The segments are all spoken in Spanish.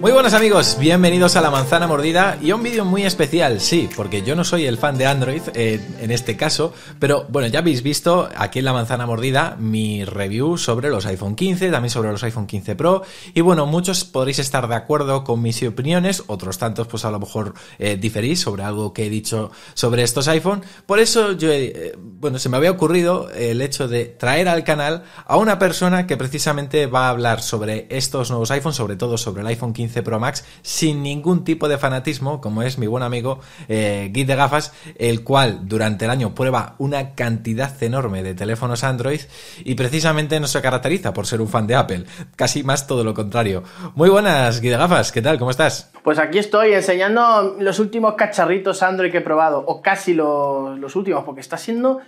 Muy buenas amigos, bienvenidos a La Manzana Mordida y a un vídeo muy especial, sí, porque yo no soy el fan de Android en este caso, pero bueno, ya habéis visto aquí en La Manzana Mordida mi review sobre los iPhone 15, también sobre los iPhone 15 Pro, y bueno, muchos podréis estar de acuerdo con mis opiniones, otros tantos pues a lo mejor diferís sobre algo que he dicho sobre estos iPhone. Por eso yo, bueno, se me había ocurrido el hecho de traer al canal a una persona que precisamente va a hablar sobre estos nuevos iPhone, sobre todo sobre el iPhone 15 Pro Max, sin ningún tipo de fanatismo, como es mi buen amigo Guy de Gafas, el cual durante el año prueba una cantidad enorme de teléfonos Android y precisamente no se caracteriza por ser un fan de Apple, casi más todo lo contrario. Muy buenas, Guy de Gafas, ¿qué tal? ¿Cómo estás? Pues aquí estoy enseñando los últimos cacharritos Android que he probado, o casi los últimos, porque está siendo...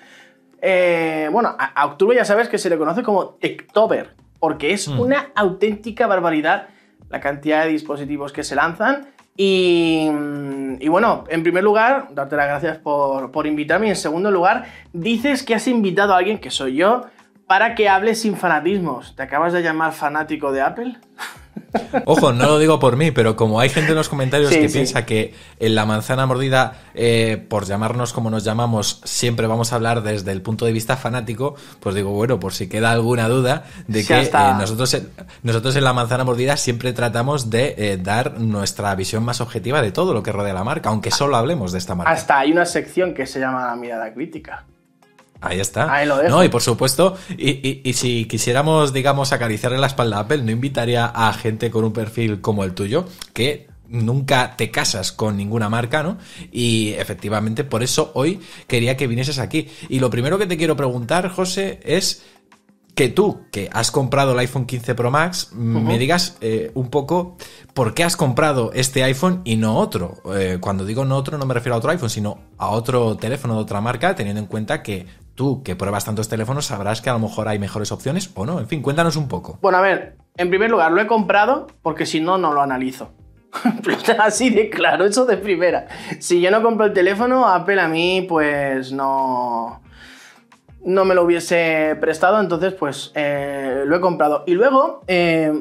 bueno, a octubre ya sabes que se le conoce como Techtober, porque es una auténtica barbaridad la cantidad de dispositivos que se lanzan. Y bueno, en primer lugar, darte las gracias por invitarme. Y en segundo lugar, dices que has invitado a alguien, que soy yo, para que hable sin fanatismos. ¿Te acabas de llamar fanático de Apple? Ojo, no lo digo por mí, pero como hay gente en los comentarios que piensa que en La Manzana Mordida, por llamarnos como nos llamamos, siempre vamos a hablar desde el punto de vista fanático, pues digo, bueno, por si queda alguna duda de que nosotros en La Manzana Mordida siempre tratamos de dar nuestra visión más objetiva de todo lo que rodea la marca, aunque solo hablemos de esta marca. Hasta hay una sección que se llama Mirada Crítica. Ahí está. Ahí lo dejo. No, y por supuesto, y si quisiéramos, digamos, acariciarle la espalda a Apple, no invitaría a gente con un perfil como el tuyo, que nunca te casas con ninguna marca, ¿no? Y efectivamente, por eso hoy quería que vinieses aquí. Y lo primero que te quiero preguntar, José, es que tú, que has comprado el iPhone 15 Pro Max, me digas un poco por qué has comprado este iPhone y no otro. Cuando digo no otro, no me refiero a otro iPhone, sino a otro teléfono de otra marca, teniendo en cuenta que tú, que pruebas tantos teléfonos, sabrás que a lo mejor hay mejores opciones o no. En fin, cuéntanos un poco. Bueno, a ver, en primer lugar, lo he comprado porque si no, no lo analizo. Así de claro, eso de primera. Si yo no compro el teléfono, Apple a mí, pues no me lo hubiese prestado, entonces pues lo he comprado. Y luego,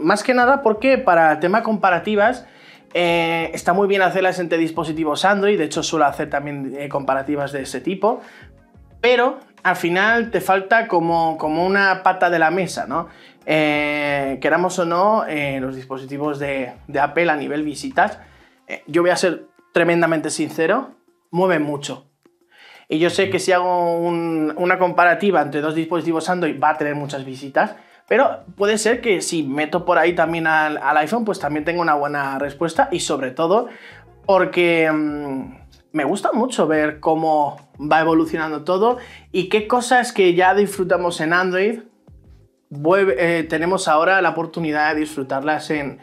más que nada porque para el tema comparativas está muy bien hacerlas entre dispositivos Android, de hecho suelo hacer también comparativas de ese tipo, pero al final te falta como una pata de la mesa, ¿no? Queramos o no, los dispositivos de Apple a nivel visitas, yo voy a ser tremendamente sincero, mueven mucho. Y yo sé que si hago una comparativa entre dos dispositivos Android va a tener muchas visitas, pero puede ser que si meto por ahí también al iPhone, pues también tenga una buena respuesta y sobre todo porque me gusta mucho ver cómo va evolucionando todo y qué cosas que ya disfrutamos en Android tenemos ahora la oportunidad de disfrutarlas en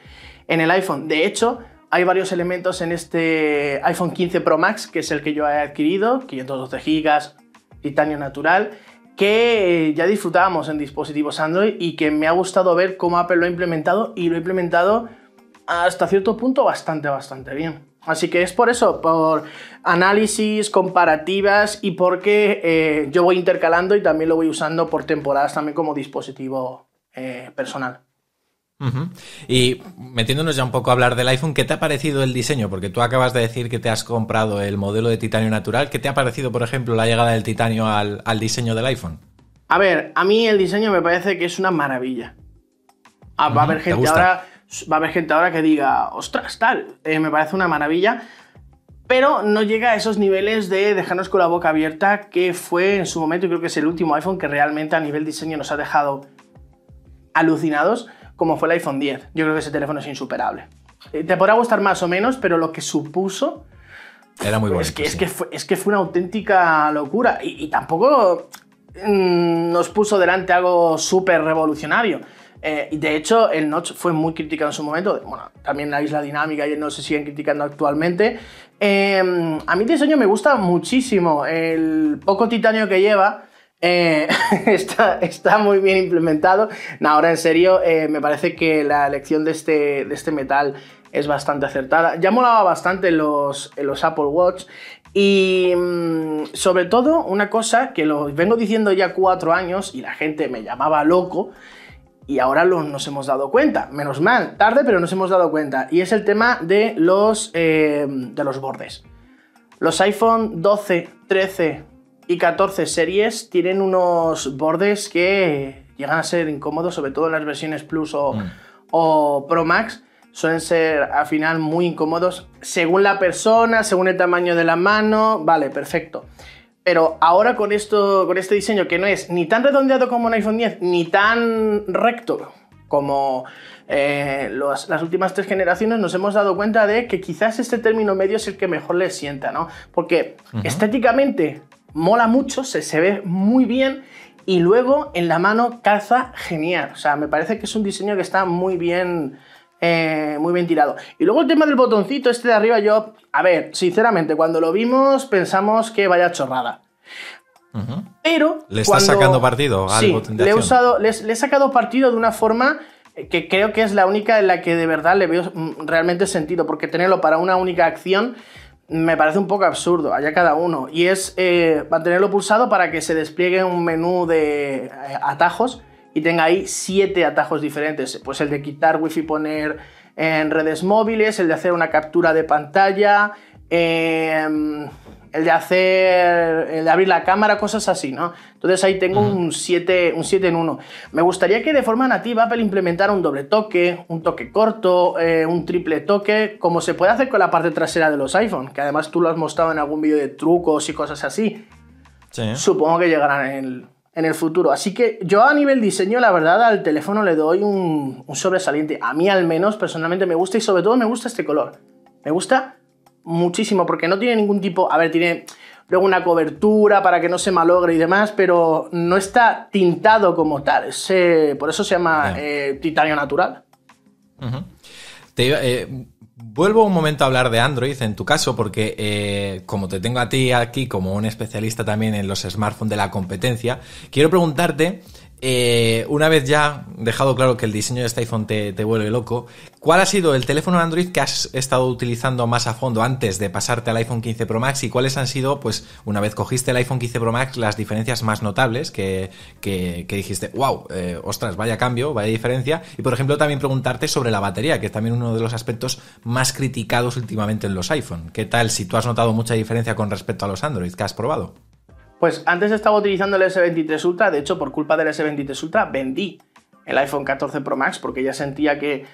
el iPhone. De hecho, hay varios elementos en este iPhone 15 Pro Max, que es el que yo he adquirido, 512 GB, titanio natural, que ya disfrutábamos en dispositivos Android y que me ha gustado ver cómo Apple lo ha implementado y lo ha implementado hasta cierto punto bastante bien. Así que es por eso, por análisis, comparativas y porque yo voy intercalando y también lo voy usando por temporadas también como dispositivo personal. Y metiéndonos ya un poco a hablar del iPhone, ¿qué te ha parecido el diseño? Porque tú acabas de decir que te has comprado el modelo de titanio natural. ¿Qué te ha parecido, por ejemplo, la llegada del titanio al diseño del iPhone? A ver, a mí el diseño me parece que es una maravilla. Va a haber gente ahora que diga, ostras, tal, me parece una maravilla, pero no llega a esos niveles de dejarnos con la boca abierta que fue en su momento, y creo que es el último iPhone que realmente a nivel diseño nos ha dejado alucinados, como fue el iPhone 10. Yo creo que ese teléfono es insuperable. Te podrá gustar más o menos, pero lo que supuso era muy bueno. Es que fue una auténtica locura y tampoco nos puso delante algo súper revolucionario. De hecho, el Notch fue muy criticado en su momento. Bueno, también la isla dinámica y no se siguen criticando actualmente. A mí el diseño me gusta muchísimo. El poco titanio que lleva está muy bien implementado. No, ahora en serio, me parece que la elección de este metal es bastante acertada. Ya molaba bastante en los Apple Watch. Y sobre todo, una cosa que lo vengo diciendo ya 4 años y la gente me llamaba loco, y ahora nos hemos dado cuenta. Menos mal, tarde, pero nos hemos dado cuenta. Y es el tema de los bordes. Los iPhone 12, 13 y 14 series tienen unos bordes que llegan a ser incómodos, sobre todo en las versiones Plus o Pro Max. Suelen ser al final muy incómodos según la persona, según el tamaño de la mano. Vale, perfecto. Pero ahora con este diseño que no es ni tan redondeado como un iPhone 10, ni tan recto como las últimas 3 generaciones, nos hemos dado cuenta de que quizás este término medio es el que mejor les sienta, ¿no? Porque estéticamente mola mucho, se ve muy bien y luego en la mano calza genial. O sea, me parece que es un diseño que está muy bien tirado. Y luego el tema del botoncito este de arriba, a ver, sinceramente, cuando lo vimos pensamos que vaya chorrada. Pero ¿le estás sacando partido al botón de acción? Le he sacado partido de una forma que creo que es la única en la que de verdad le veo realmente sentido, porque tenerlo para una única acción me parece un poco absurdo, allá cada uno. Y es mantenerlo pulsado para que se despliegue un menú de atajos y tenga ahí 7 atajos diferentes. Pues el de quitar wifi, poner en redes móviles, el de hacer una captura de pantalla, el de abrir la cámara, cosas así, ¿no? Entonces ahí tengo un 7 en 1. Me gustaría que de forma nativa Apple implementara un doble toque, un toque corto, un triple toque, como se puede hacer con la parte trasera de los iPhone, que además tú lo has mostrado en algún vídeo de trucos y cosas así. Sí. Supongo que llegarán en el futuro. Así que yo a nivel diseño, la verdad, al teléfono le doy un sobresaliente. A mí al menos, personalmente me gusta, y sobre todo me gusta este color. Me gusta muchísimo porque no tiene ningún tipo... A ver, tiene luego una cobertura para que no se malogre y demás, pero no está tintado como tal. Por eso se llama titanio natural. Vuelvo un momento a hablar de Android en tu caso, porque como te tengo a ti aquí como un especialista también en los smartphones de la competencia, quiero preguntarte, una vez ya dejado claro que el diseño de este iPhone te vuelve loco, ¿cuál ha sido el teléfono Android que has estado utilizando más a fondo antes de pasarte al iPhone 15 Pro Max, y cuáles han sido, pues una vez cogiste el iPhone 15 Pro Max, las diferencias más notables que dijiste, wow, ostras, vaya cambio, vaya diferencia? Y por ejemplo también preguntarte sobre la batería, que es también uno de los aspectos más criticados últimamente en los iPhone. ¿Qué tal si tú has notado mucha diferencia con respecto a los Android que has probado? Pues antes estaba utilizando el S23 Ultra, de hecho por culpa del S23 Ultra vendí el iPhone 14 Pro Max porque ya sentía que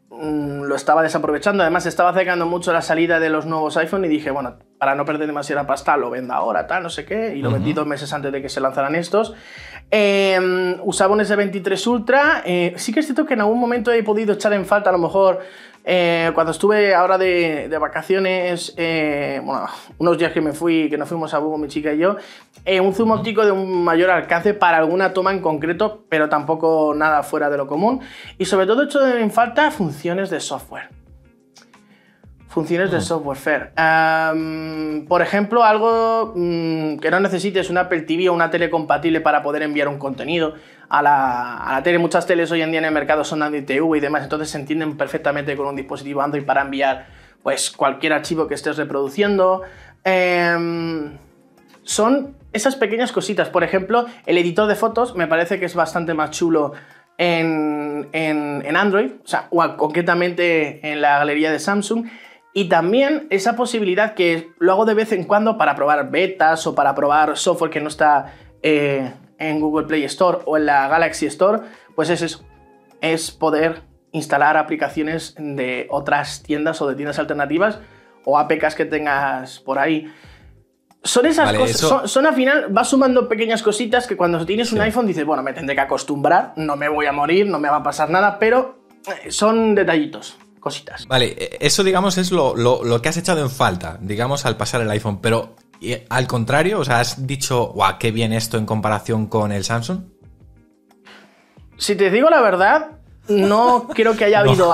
lo estaba desaprovechando. Además se estaba acercando mucho la salida de los nuevos iPhone y dije, bueno, para no perder demasiada pasta lo vendo ahora, tal, no sé qué, y lo vendí 2 meses antes de que se lanzaran estos. Usaba un S23 Ultra, sí que es cierto que en algún momento he podido echar en falta a lo mejor cuando estuve ahora de vacaciones, bueno, unos días que nos fuimos a Bugo, mi chica y yo, un zoom óptico de un mayor alcance para alguna toma en concreto, pero tampoco nada fuera de lo común. Y sobre todo he hecho en falta funciones de software. Funciones de software, Fer. Por ejemplo, algo que no necesites un Apple TV o una tele compatible para poder enviar un contenido a la tele. Muchas teles hoy en día en el mercado son Android TV y demás, entonces se entienden perfectamente con un dispositivo Android para enviar pues cualquier archivo que estés reproduciendo. Son esas pequeñas cositas. Por ejemplo, el editor de fotos me parece que es bastante más chulo en Android, o concretamente en la galería de Samsung. Y también esa posibilidad que lo hago de vez en cuando para probar betas o para probar software que no está en Google Play Store o en la Galaxy Store, pues es eso, es poder instalar aplicaciones de otras tiendas o de tiendas alternativas o APKs que tengas por ahí. Son esas cosas, son al final, vas sumando pequeñas cositas que cuando tienes un iPhone dices, bueno, me tendré que acostumbrar, no me voy a morir, no me va a pasar nada, pero son detallitos. Cositas. Vale, eso digamos es lo que has echado en falta, digamos, al pasar el iPhone, pero al contrario, o sea, has dicho, guau, qué bien esto en comparación con el Samsung. Si te digo la verdad, no creo que haya habido...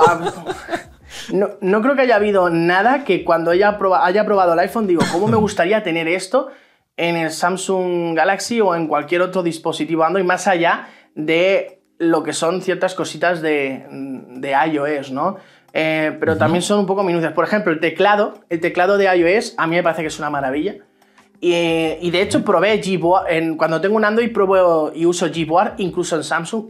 No creo que haya habido nada que cuando haya probado el iPhone digo, ¿cómo me gustaría tener esto en el Samsung Galaxy o en cualquier otro dispositivo Android, más allá de lo que son ciertas cositas de iOS, ¿no? Pero también son un poco minucias. Por ejemplo, el teclado de iOS a mí me parece que es una maravilla. Y de hecho probé Gboard, cuando tengo un Android pruebo y uso Gboard, incluso en Samsung.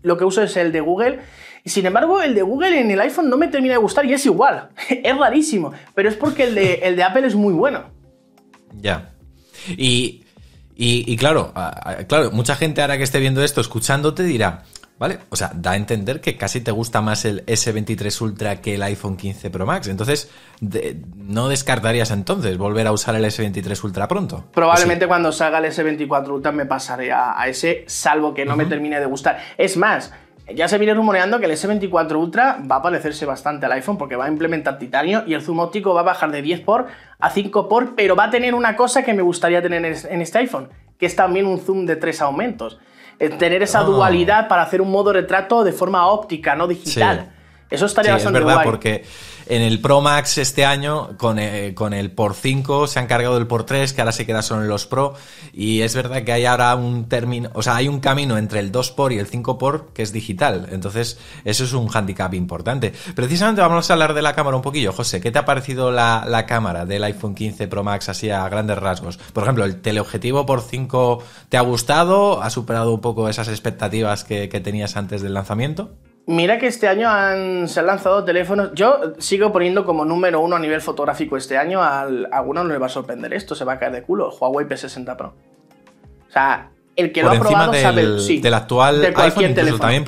Lo que uso es el de Google. Y sin embargo, el de Google en el iPhone no me termina de gustar y es igual. Es rarísimo. Pero es porque el de Apple es muy bueno. Ya. Y claro, mucha gente ahora que esté viendo esto, escuchándote, dirá, vale, o sea, da a entender que casi te gusta más el S23 Ultra que el iPhone 15 Pro Max. Entonces, ¿no descartarías entonces volver a usar el S23 Ultra pronto? Probablemente cuando salga el S24 Ultra me pasaré a ese, salvo que no me termine de gustar. Es más, ya se viene rumoreando que el S24 Ultra va a parecerse bastante al iPhone porque va a implementar titanio y el zoom óptico va a bajar de 10x a 5x, pero va a tener una cosa que me gustaría tener en este iPhone, que es también un zoom de 3 aumentos. Tener esa dualidad para hacer un modo retrato de forma óptica, no digital. Sí. Eso estaría bastante guay. Es verdad, porque en el Pro Max este año, con el por 5, se han cargado el por 3, que ahora se queda solo en los Pro, y es verdad que hay ahora un término, o sea, hay un camino entre el 2 por y el 5 por que es digital, entonces eso es un hándicap importante. Precisamente vamos a hablar de la cámara un poquillo, José. ¿Qué te ha parecido la cámara del iPhone 15 Pro Max así a grandes rasgos? Por ejemplo, ¿el teleobjetivo por 5 te ha gustado? ¿Ha superado un poco esas expectativas que tenías antes del lanzamiento? Mira que este año se han lanzado teléfonos. Yo sigo poniendo como número 1 a nivel fotográfico este año. A alguno no le va a sorprender esto, se va a caer de culo. El Huawei P60 Pro. O sea, el que lo ha probado sabe. Sí, del actual de iPhone, incluso teléfono. También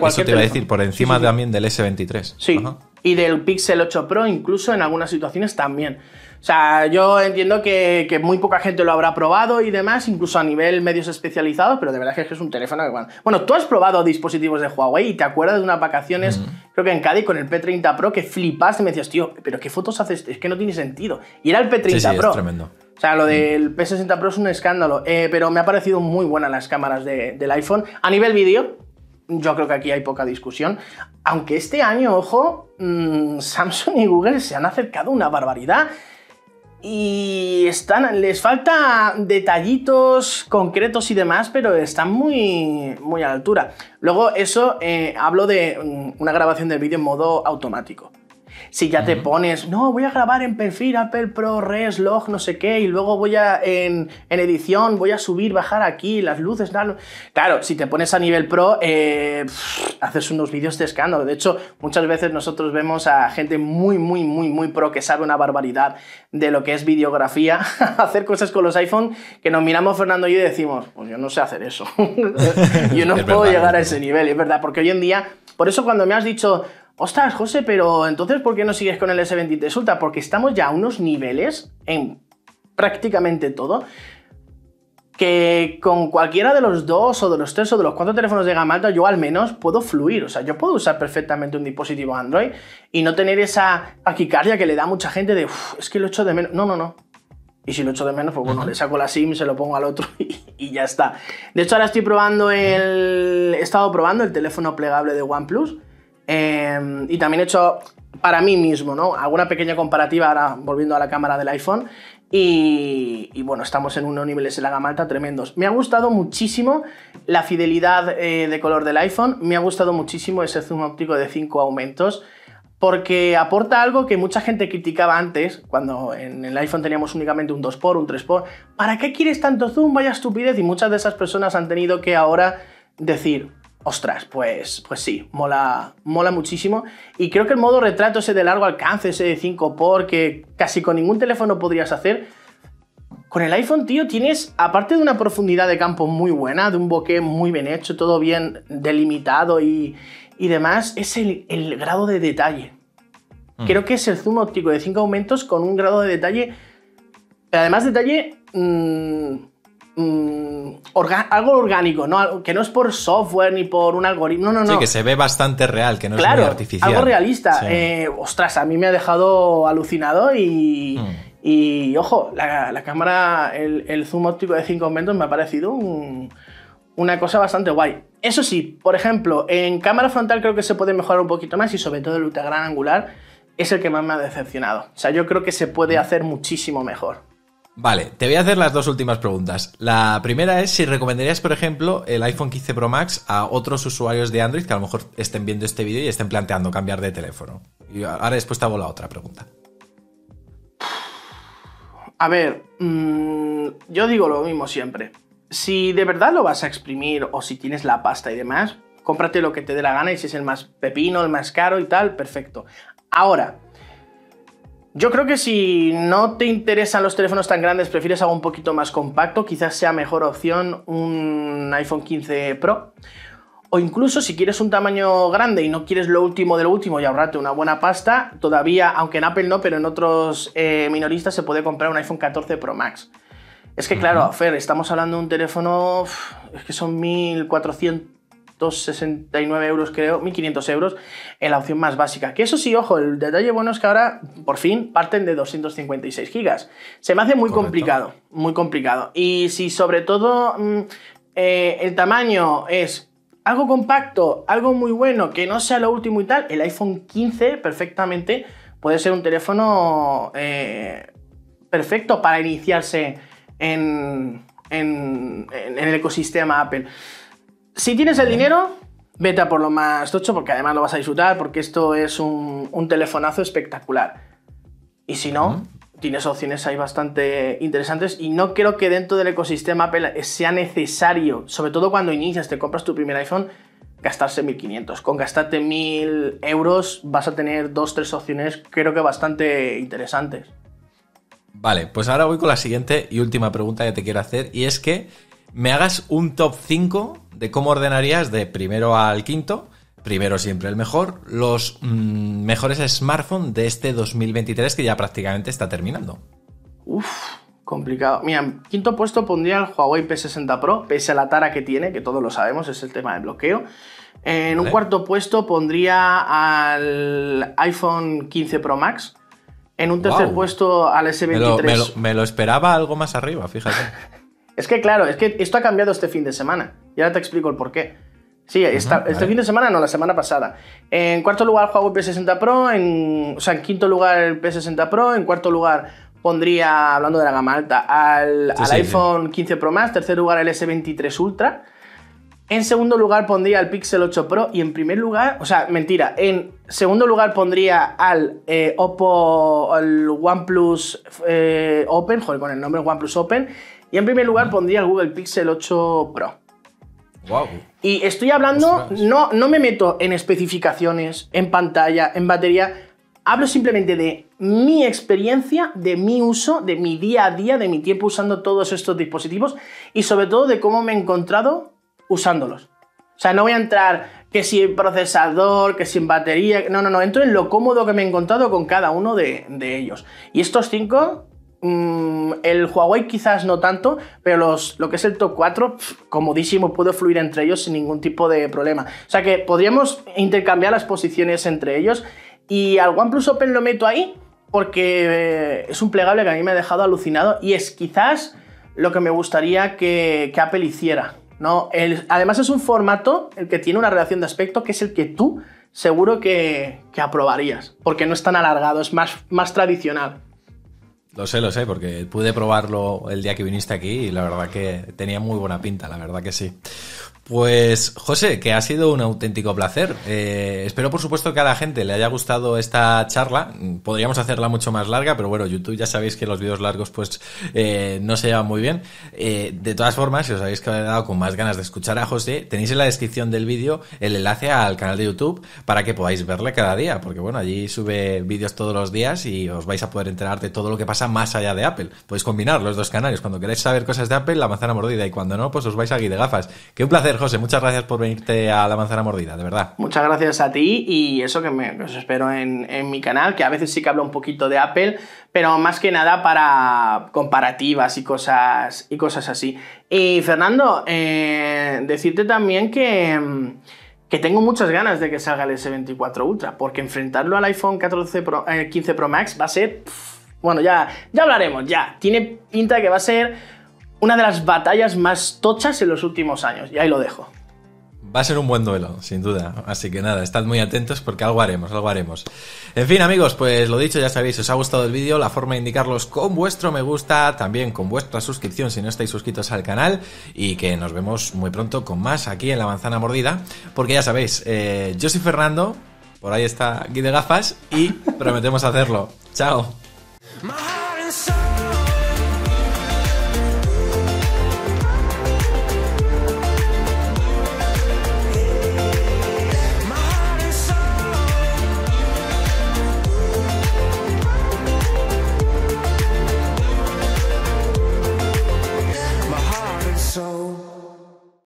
eso te iba a decir, por encima también del S23. Sí, ajá. Y del Pixel 8 Pro, incluso en algunas situaciones también. O sea, yo entiendo que muy poca gente lo habrá probado y demás, incluso a nivel medios especializados, pero de verdad que es un teléfono que... Bueno, tú has probado dispositivos de Huawei y te acuerdas de unas vacaciones, creo que en Cádiz, con el P30 Pro, que flipaste y me decías, tío, pero ¿qué fotos haces? Es que no tiene sentido. Y era el P30 Pro. Es tremendo. O sea, lo del P60 Pro es un escándalo, pero me ha parecido muy buenas las cámaras del iPhone. A nivel vídeo, yo creo que aquí hay poca discusión. Aunque este año, ojo, Samsung y Google se han acercado una barbaridad. Y les falta detallitos concretos y demás, pero están muy, muy a la altura. Luego eso, hablo de una grabación del vídeo en modo automático. Si ya te pones, no, voy a grabar en perfil, Apple ProRes, log, no sé qué, y luego voy en edición, voy a subir, bajar aquí, las luces, tal. Claro, si te pones a nivel pro, haces unos vídeos de escándalo. De hecho, muchas veces nosotros vemos a gente muy, muy, muy, muy pro que sabe una barbaridad de lo que es videografía, hacer cosas con los iPhone que nos miramos Fernando y yo y decimos, pues yo no sé hacer eso. Yo no puedo llegar a ese nivel, es verdad, porque hoy en día, por eso cuando me has dicho... Ostras, José, pero entonces ¿por qué no sigues con el S23 Ultra? Porque estamos ya a unos niveles en prácticamente todo que con cualquiera de los 2 o de los 3 o de los 4 teléfonos de gama alta yo al menos puedo fluir. O sea, yo puedo usar perfectamente un dispositivo Android y no tener esa taquicardia que le da a mucha gente de es que lo echo de menos. No. Y si lo echo de menos, pues bueno, le saco la SIM, se lo pongo al otro y ya está. De hecho, ahora estoy probando he estado probando el teléfono plegable de OnePlus. Y también he hecho para mí mismo, ¿no? Alguna pequeña comparativa ahora volviendo a la cámara del iPhone y bueno, estamos en unos niveles en la gama alta tremendos. Me ha gustado muchísimo la fidelidad de color del iPhone, me ha gustado muchísimo ese zoom óptico de 5 aumentos porque aporta algo que mucha gente criticaba antes, cuando en el iPhone teníamos únicamente un 2x, un 3x. ¿Para qué quieres tanto zoom? Vaya estupidez. Y muchas de esas personas han tenido que ahora decir... Ostras, pues sí, mola muchísimo. Y creo que el modo retrato ese de largo alcance, ese de 5x, que casi con ningún teléfono podrías hacer, con el iPhone, tío, tienes, aparte de una profundidad de campo muy buena, de un bokeh muy bien hecho, todo bien delimitado y demás, es el grado de detalle. Creo que es el zoom óptico de 5 aumentos con un grado de detalle, pero además detalle... algo orgánico, ¿no? Que no es por software ni por un algoritmo, no. Sí, que se ve bastante real, que no es muy artificial. Algo realista. Sí. Ostras, a mí me ha dejado alucinado y ojo, la cámara, el zoom óptico de 5 aumentos me ha parecido una cosa bastante guay. Eso sí, por ejemplo, en cámara frontal creo que se puede mejorar un poquito más y sobre todo el ultra gran angular es el que más me ha decepcionado. O sea, yo creo que se puede hacer muchísimo mejor. Vale, te voy a hacer las dos últimas preguntas. La primera es si recomendarías, por ejemplo, el iPhone 15 Pro Max a otros usuarios de Android que a lo mejor estén viendo este vídeo y estén planteando cambiar de teléfono. Y ahora después te hago la otra pregunta. A ver, yo digo lo mismo siempre. Si de verdad lo vas a exprimir o si tienes la pasta y demás, cómprate lo que te dé la gana y si es el más pepino, el más caro y tal, perfecto. Ahora, yo creo que si no te interesan los teléfonos tan grandes, prefieres algo un poquito más compacto, quizás sea mejor opción un iPhone 15 Pro. O incluso si quieres un tamaño grande y no quieres lo último de lo último y ahorrarte una buena pasta, todavía, aunque en Apple no, pero en otros minoristas se puede comprar un iPhone 14 Pro Max. Es que claro, Fer, estamos hablando de un teléfono, es que son 1.469 euros creo, 1.500 euros en la opción más básica. Que eso sí, ojo, el detalle bueno es que ahora por fin parten de 256 gigas. Se me hace muy complicado, muy complicado. Y si sobre todo el tamaño es algo compacto, algo muy bueno, que no sea lo último y tal, el iPhone 15 perfectamente puede ser un teléfono perfecto para iniciarse en el ecosistema Apple. Si tienes el dinero, vete a por lo más tocho, porque además lo vas a disfrutar, porque esto es un telefonazo espectacular. Y si no, tienes opciones ahí bastante interesantes y no creo que dentro del ecosistema Apple sea necesario, sobre todo cuando inicias, te compras tu primer iPhone, gastarse 1.500. Con gastarte 1.000 euros vas a tener 2-3 opciones creo que bastante interesantes. Vale, pues ahora voy con la siguiente y última pregunta que te quiero hacer, y es que me hagas un top 5 de cómo ordenarías de primero al quinto, primero siempre el mejor, los mejores smartphones de este 2023 que ya prácticamente está terminando. Complicado. Mira, en quinto puesto pondría el Huawei P60 Pro, pese a la tara que tiene, que todos lo sabemos, es el tema del bloqueo. En un cuarto puesto pondría al iPhone 15 Pro Max. En un tercer puesto al S23. Me lo esperaba algo más arriba, fíjate. Es que claro, es que esto ha cambiado este fin de semana. Y ahora te explico el porqué. Sí, este fin de semana no, la semana pasada. En cuarto lugar el Huawei P60 Pro, en quinto lugar el P60 Pro, en cuarto lugar pondría, hablando de la gama alta, al iPhone 15 Pro Max, tercer lugar el S23 Ultra. En segundo lugar pondría el Pixel 8 Pro y en primer lugar, en segundo lugar pondría al Oppo, al OnePlus Open, con el nombre OnePlus Open, y en primer lugar pondría el Google Pixel 8 Pro. Wow. Y estoy hablando, no me meto en especificaciones, en pantalla, en batería, hablo simplemente de mi experiencia, de mi uso, de mi día a día, de mi tiempo usando todos estos dispositivos y sobre todo de cómo me he encontrado usándolos. O sea, no voy a entrar que si en procesador, que si en batería, no, entro en lo cómodo que me he encontrado con cada uno de ellos. Y estos 5, el Huawei quizás no tanto, pero lo que es el top 4, comodísimo, puedo fluir entre ellos sin ningún tipo de problema. O sea que podríamos intercambiar las posiciones entre ellos y al OnePlus Open lo meto ahí porque es un plegable que a mí me ha dejado alucinado y es quizás lo que me gustaría que Apple hiciera. ¿No? Además es un formato el que tiene una relación de aspecto que es el que tú seguro que aprobarías, porque no es tan alargado, es más tradicional. Lo sé, porque pude probarlo el día que viniste aquí y la verdad que tenía muy buena pinta, la verdad que sí. Pues, José, que ha sido un auténtico placer. Espero, por supuesto, que a la gente le haya gustado esta charla. Podríamos hacerla mucho más larga, pero bueno, YouTube ya sabéis que los vídeos largos pues no se llevan muy bien. De todas formas, si os habéis quedado con más ganas de escuchar a José, tenéis en la descripción del vídeo el enlace al canal de YouTube para que podáis verle cada día, porque bueno, allí sube vídeos todos los días y os vais a poder enterar de todo lo que pasa más allá de Apple. Podéis combinar los dos canales. Cuando queráis saber cosas de Apple, La Manzana Mordida, y cuando no, pues os vais aquí de gafas. Que un placer, José, muchas gracias por venirte a La Manzana Mordida, de verdad. Muchas gracias a ti y eso que os espero en mi canal, que a veces sí que hablo un poquito de Apple, pero más que nada para comparativas y cosas así. Y Fernando, decirte también que tengo muchas ganas de que salga el S24 Ultra, porque enfrentarlo al iPhone 15 Pro Max va a ser... Bueno, ya hablaremos, ya. Tiene pinta de que va a ser una de las batallas más tochas en los últimos años. Y ahí lo dejo. Va a ser un buen duelo, sin duda. Así que nada, estad muy atentos porque algo haremos. En fin, amigos, pues lo dicho, ya sabéis, si os ha gustado el vídeo, la forma de indicarlos con vuestro me gusta, también con vuestra suscripción si no estáis suscritos al canal, y que nos vemos muy pronto con más aquí en La Manzana Mordida, porque ya sabéis, yo soy Fernando, por ahí está Guy de Gafas, y prometemos hacerlo. ¡Chao! My heart and soul.